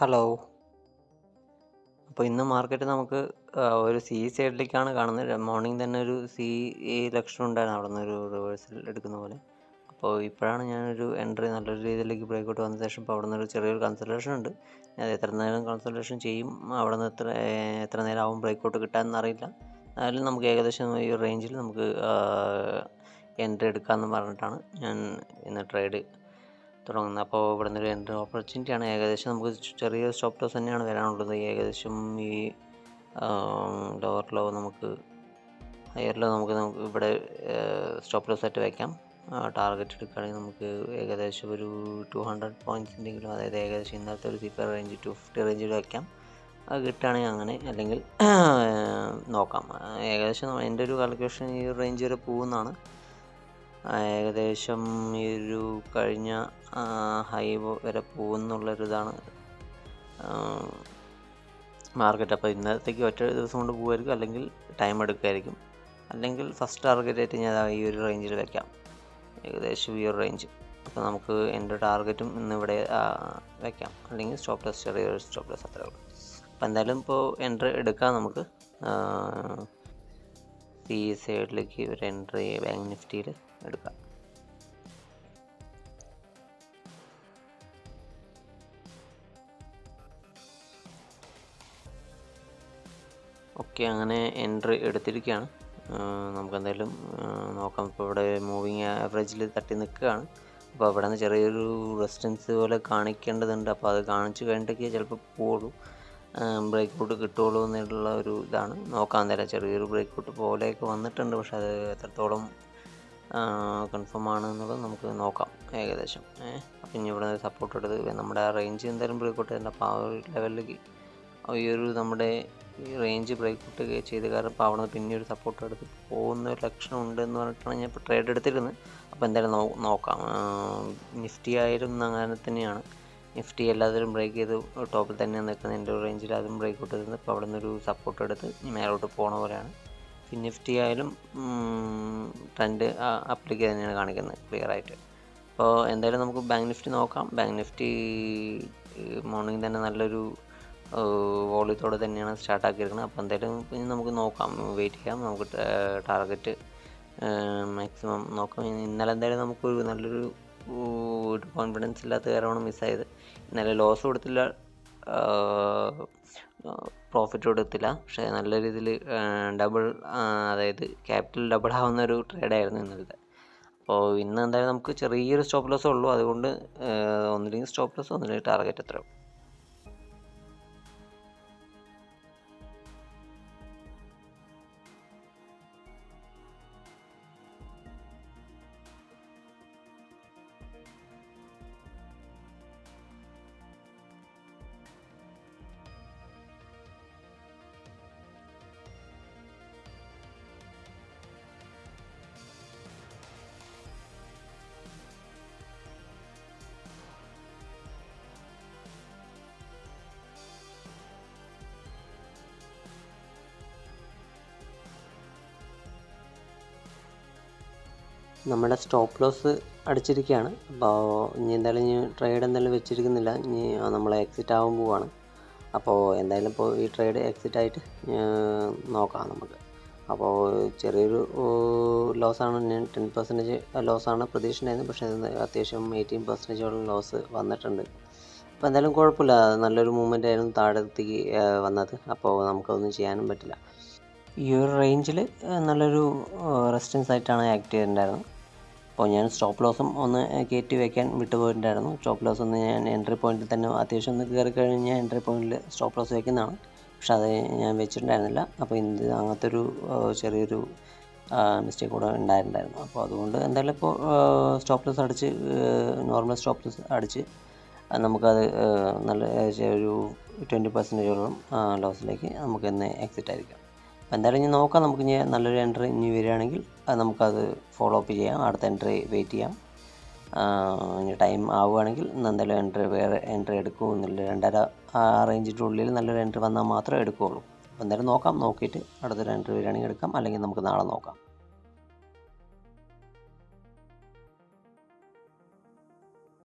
Hello. അപ്പോൾ ഇന്ന് market നമുക്ക് ഒരു സി സൈഡിലേക്കാണ് കാണുന്നത്. മോർണിംഗ് തന്നെ ഒരു സി ഈ ലക്ഷണം ഉണ്ടായിരുന്നു, അവിടെ നിന്ന് ഒരു റിവേഴ്സൽ എടുക്കുന്ന പോലെ. അപ്പോൾ ഇപ്പോഴാണ് ഞാനൊരു എൻട്രി നല്ലൊരു രീതിയിലേക്ക് ബ്രേക്കൗട്ട് വന്ന ശേഷം ഇപ്പോൾ അവിടെ നിന്നൊരു ചെറിയൊരു കൺസൾട്ടേഷൻ ഉണ്ട്. അത് എത്ര നേരം കൺസൾട്ടേഷൻ ചെയ്യും, അവിടെ നിന്ന് എത്ര നേരം ആവും ബ്രേക്കൗട്ട് കിട്ടാമെന്ന് അറിയില്ല. എന്നാലും നമുക്ക് ഏകദേശം ഈ റേഞ്ചിൽ നമുക്ക് എൻട്രി എടുക്കാമെന്ന് പറഞ്ഞിട്ടാണ് ഞാൻ ഇന്ന് ട്രേഡ് തുടങ്ങുന്നത്. അപ്പോൾ ഇവിടെ നിന്നൊരു എൻട്രി ഓപ്പർച്യൂണിറ്റിയാണ്. ഏകദേശം നമുക്ക് ചെറിയൊരു സ്റ്റോപ്പ് ലോസ് തന്നെയാണ് വരാനുള്ളത്. ഏകദേശം ഈ ലോവർ ലോ നമുക്ക് ഹയർ ലോ നമുക്ക് ഇവിടെ സ്റ്റോപ്പ് ലോസ് ആയിട്ട് വയ്ക്കാം. ടാർഗറ്റ് എടുക്കുകയാണെങ്കിൽ നമുക്ക് ഏകദേശം ഒരു 200 പോയിൻറ്റ്സിൻ്റെങ്കിലും, അതായത് ഏകദേശം ഇന്നത്തെ ഒരു സീപ്പർ റേഞ്ച് 250 റേഞ്ചിൽ വയ്ക്കാം. അത് കിട്ടുകയാണെങ്കിൽ അങ്ങനെ, അല്ലെങ്കിൽ നോക്കാം. ഏകദേശം എൻ്റെ ഒരു കാൽക്കുലേഷൻ ഈ റേഞ്ച് വരെ പോകുന്നതാണ്. ഏകദേശം ഈ ഒരു കഴിഞ്ഞ ഹൈ വരെ പോകുന്നുള്ളൊരിതാണ് മാർക്കറ്റ്. അപ്പോൾ ഇന്നത്തേക്ക് ഒറ്റ ദിവസം കൊണ്ട് പോകുമായിരിക്കും, അല്ലെങ്കിൽ ടൈം എടുക്കുമായിരിക്കും. അല്ലെങ്കിൽ ഫസ്റ്റ് ടാർഗറ്റായിട്ട് ഞാൻ ഈ ഒരു റേഞ്ചിൽ വയ്ക്കാം, ഏകദേശം ഈ ഒരു റേഞ്ച്. അപ്പോൾ നമുക്ക് എൻ്റെ ടാർഗറ്റും ഇന്നിവിടെ വയ്ക്കാം, അല്ലെങ്കിൽ സ്റ്റോപ്പ് ലോസ്, ചെറിയൊരു സ്റ്റോപ്പ് ലോസ്, അത്രേ ഉള്ളൂ. അപ്പോൾ എന്തായാലും ഇപ്പോൾ എൻട്രി എടുക്കാം. നമുക്ക് ഈ സൈഡിലേക്ക് ഒരു എൻട്രി ബാങ്ക് നിഫ്റ്റിയിൽ എടുക്കാം. ഓക്കെ, അങ്ങനെ എൻട്രി എടുത്തിരിക്കുകയാണ്. നമുക്കെന്തായാലും നോക്കാം. ഇപ്പോൾ ഇവിടെ മൂവിങ് ആവറേജിൽ തട്ടി നിൽക്കുകയാണ്. അപ്പോൾ അവിടെ നിന്ന് ചെറിയൊരു റെസിസ്റ്റൻസ് പോലെ കാണിക്കേണ്ടതുണ്ട്. അപ്പോൾ അത് കാണിച്ച് കഴിഞ്ഞിട്ടൊക്കെ ചിലപ്പോൾ പോവുള്ളൂ, ബ്രേക്കൗട്ട് കിട്ടുള്ളൂ എന്നുള്ള ഒരു ഇതാണ്. നോക്കാം എന്തായാലും. ചെറിയൊരു ബ്രേക്കൗട്ട് പോലെയൊക്കെ വന്നിട്ടുണ്ട്, പക്ഷെ അത് എത്രത്തോളം കൺഫേം ആണ് എന്നുള്ളത് നമുക്ക് നോക്കാം ഏകദേശം. അപ്പം ഇനി ഇവിടെ നിന്ന് സപ്പോർട്ട് എടുത്ത് നമ്മുടെ ആ റേഞ്ച് എന്തായാലും ബ്രേക്കൗട്ട് ചെയ്തിട്ടുണ്ട്. അപ്പോൾ ആ ഒരു ലെവലിലേക്ക് ഈ ഒരു നമ്മുടെ ഈ റേഞ്ച് ബ്രേക്കൗട്ട് ചെയ്ത് കാരണം ഇപ്പോൾ അവിടെ നിന്ന് പിന്നെ ഒരു സപ്പോർട്ട് എടുത്ത് പോകുന്ന ഒരു ലക്ഷണം ഉണ്ടെന്ന് പറഞ്ഞിട്ടാണ് ഞാൻ ഇപ്പോൾ ട്രേഡ് എടുത്തിരുന്നത്. അപ്പോൾ എന്തായാലും നോക്കാം. നിഫ്റ്റി ആയാലും അങ്ങനെ തന്നെയാണ്. നിഫ്റ്റി എല്ലാത്തിലും ബ്രേക്ക് ചെയ്ത് ടോപ്പിൽ തന്നെയാണ് നിൽക്കുന്നത്. എൻ്റെ ഒരു റേഞ്ചിൽ അതും ബ്രേക്കൗട്ട് ചെയ്തത്. ഇപ്പോൾ അവിടെ നിന്നൊരു സപ്പോർട്ട് എടുത്ത് മേലോട്ട് പോകണ പോലെയാണ്. പിന്നെ നിഫ്റ്റി ആയാലും ട്രെൻഡ് അപ്ലിക്ക് തന്നെയാണ് കാണിക്കുന്നത് ക്ലിയർ ആയിട്ട്. അപ്പോൾ എന്തായാലും നമുക്ക് ബാങ്ക് നിഫ്റ്റി നോക്കാം. ബാങ്ക് നിഫ്റ്റി മോർണിംഗ് തന്നെ നല്ലൊരു വോളിയത്തോടെ തന്നെയാണ് സ്റ്റാർട്ടാക്കിയിരിക്കുന്നത്. അപ്പോൾ എന്തായാലും ഇനി നമുക്ക് നോക്കാം, വെയിറ്റ് ചെയ്യാം. നമുക്ക് ടാർഗറ്റ് മാക്സിമം നോക്കാം. ഇന്നലെ എന്തായാലും നമുക്കൊരു നല്ലൊരു കോൺഫിഡൻസ് ഇല്ലാത്ത കാരണമാണ് മിസ്സായത്. ഇന്നലെ ലോസ് കൊടുത്തില്ല, പ്രോഫിറ്റ് കൊടുത്തില്ല, പക്ഷേ നല്ല രീതിയിൽ ഡബിൾ, അതായത് ക്യാപിറ്റൽ ഡബിൾ ആവുന്ന ഒരു ട്രേഡായിരുന്നു ഇന്നലത്തെ. അപ്പോൾ ഇന്ന് എന്തായാലും നമുക്ക് ചെറിയൊരു സ്റ്റോപ്പ് ലോസേ ഉള്ളൂ. അതുകൊണ്ട് ഒന്നില്ലെങ്കിൽ സ്റ്റോപ്പ് ലോസ്, ഒന്നില്ലെങ്കിൽ ടാർഗറ്റ് എത്രയും. നമ്മുടെ സ്റ്റോപ്പ് ലോസ് അടിച്ചിരിക്കുകയാണ്. അപ്പോൾ ഇനി എന്തായാലും ട്രേഡ് എന്തായാലും വെച്ചിരിക്കുന്നില്ല, ഇനി നമ്മൾ എക്സിറ്റ് ആവാൻ പോവാണ്. അപ്പോൾ എന്തായാലും ഇപ്പോൾ ഈ ട്രേഡ് എക്സിറ്റ് ആയിട്ട് നോക്കാം നമുക്ക്. അപ്പോൾ ചെറിയൊരു ലോസാണ്, ഞാൻ 10% ലോസാണ് പ്രതീക്ഷിച്ചിട്ടുണ്ടായിരുന്നത്, പക്ഷേ അത്യാവശ്യം 18% ലോസ് വന്നിട്ടുണ്ട്. അപ്പോൾ എന്തായാലും കുഴപ്പമില്ല, നല്ലൊരു മൂവ്മെൻ്റ് ആയിരുന്നു താഴത്തേക്ക് വന്നത്. അപ്പോൾ നമുക്കൊന്നും ചെയ്യാനും പറ്റില്ല. ഈ ഒരു റേഞ്ചിൽ നല്ലൊരു റെസിസ്റ്റൻസ് ആയിട്ടാണ് ആക്ട് ചെയ്തിട്ടുണ്ടായിരുന്നത്. അപ്പോൾ ഞാൻ സ്റ്റോപ്പ് ലോസും ഒന്ന് കയറ്റി വയ്ക്കാൻ വിട്ടുപോയിട്ടുണ്ടായിരുന്നു. സ്റ്റോപ്പ് ലോസ് ഒന്ന് ഞാൻ എൻട്രി പോയിന്റിൽ തന്നെ അത്യാവശ്യം ഒന്ന് കയറി കഴിഞ്ഞാൽ എൻട്രി പോയിന്റിൽ സ്റ്റോപ്പ് ലോസ് വയ്ക്കുന്നതാണ്, പക്ഷെ അത് ഞാൻ വെച്ചിട്ടുണ്ടായിരുന്നില്ല. അപ്പോൾ അങ്ങനത്തെ ഒരു ചെറിയൊരു മിസ്റ്റേക്ക് കൂടെ ഉണ്ടായിട്ടുണ്ടായിരുന്നു. അപ്പോൾ അതുകൊണ്ട് എന്തായാലും ഇപ്പോൾ സ്റ്റോപ്പ് ലോസ് അടിച്ച്, നോർമൽ സ്റ്റോപ്പ് ലോസ് അടിച്ച് നമുക്കത് നല്ല ഒരു 20%ഓളം ലോസിലേക്ക് നമുക്ക് ഇന്ന് എക്സിറ്റ് ആയിരിക്കാം. അപ്പോൾ എന്തായാലും ഇനി നോക്കാം. നമുക്ക് ഇനി നല്ലൊരു എൻട്രി ഇനി വരികയാണെങ്കിൽ നമുക്കത് ഫോളോ അപ്പ് ചെയ്യാം, അടുത്ത എൻട്രി വെയിറ്റ് ചെയ്യാം. ഇനി ടൈം ആവുകയാണെങ്കിൽ എന്തായാലും വേറെ എൻട്രി എടുക്കുമെന്നില്ല. 2.5 റേഞ്ചിൻ്റെ ഉള്ളിൽ നല്ലൊരു എൻട്രി വന്നാൽ മാത്രമേ എടുക്കുകയുള്ളൂ. അപ്പോൾ എന്തായാലും നോക്കാം, നോക്കിയിട്ട് അടുത്തൊരു എൻട്രി വരികയാണെങ്കിൽ എടുക്കാം, അല്ലെങ്കിൽ നമുക്ക് നാളെ നോക്കാം.